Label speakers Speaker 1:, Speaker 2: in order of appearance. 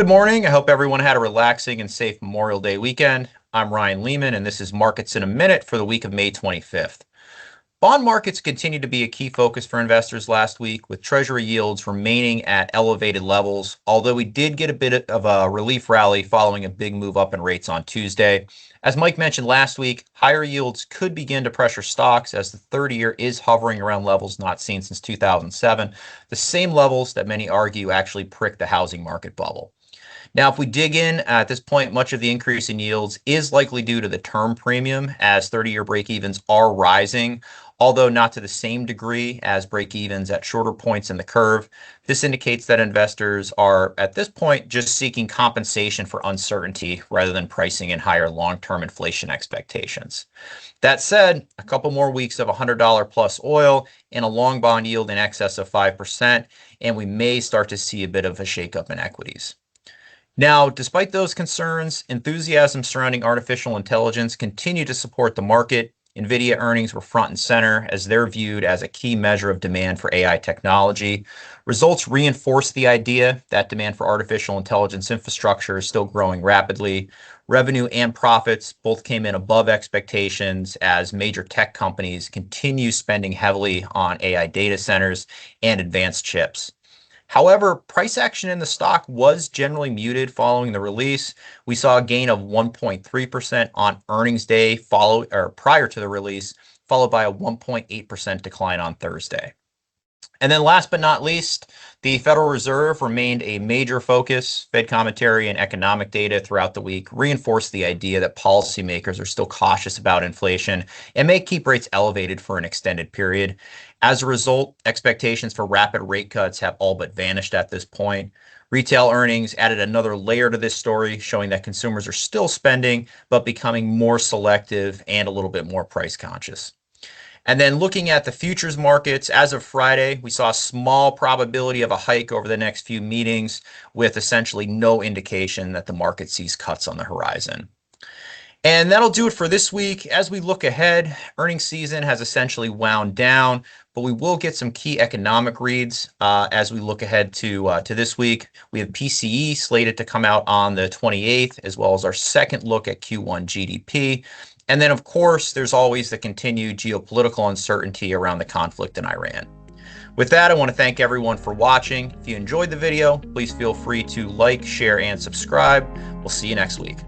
Speaker 1: Good morning. I hope everyone had a relaxing and safe Memorial Day weekend. I'm Ryan Lehman, and this is Markets in a Minute for the week of May 25th. Bond markets continue to be a key focus for investors last week, with Treasury yields remaining at elevated levels, although we did get a bit of a relief rally following a big move up in rates on Tuesday. As Mike mentioned last week, higher yields could begin to pressure stocks as the 30-year is hovering around levels not seen since 2007, the same levels that many argue actually pricked the housing market bubble. Now, if we dig in at this point, much of the increase in yields is likely due to the term premium as 30-year break-evens are rising, although not to the same degree as break-evens at shorter points in the curve. This indicates that investors are, at this point, just seeking compensation for uncertainty rather than pricing in higher long-term inflation expectations. That said, a couple more weeks of $100 plus oil and a long bond yield in excess of 5%, and we may start to see a bit of a shakeup in equities. Now, despite those concerns, enthusiasm surrounding artificial intelligence continued to support the market. NVIDIA earnings were front and center as they're viewed as a key measure of demand for AI technology. Results reinforce the idea that demand for artificial intelligence infrastructure is still growing rapidly. Revenue and profits both came in above expectations as major tech companies continue spending heavily on AI data centers and advanced chips. However, price action in the stock was generally muted following the release. We saw a gain of 1.3% on earnings day prior to the release, followed by a 1.8% decline on Thursday. And then last but not least, the Federal Reserve remained a major focus. Fed commentary and economic data throughout the week reinforced the idea that policymakers are still cautious about inflation and may keep rates elevated for an extended period. As a result, expectations for rapid rate cuts have all but vanished at this point. Retail earnings added another layer to this story, showing that consumers are still spending, but becoming more selective and a little bit more price conscious. And then looking at the futures markets, as of Friday, we saw a small probability of a hike over the next few meetings with essentially no indication that the market sees cuts on the horizon. And that'll do it for this week. As we look ahead, earnings season has essentially wound down, but we will get some key economic reads as we look ahead to this week. We have PCE slated to come out on the 28th, as well as our second look at Q1 GDP. And then, of course, there's always the continued geopolitical uncertainty around the conflict in Iran. With that, I want to thank everyone for watching. If you enjoyed the video, please feel free to like, share, and subscribe. We'll see you next week.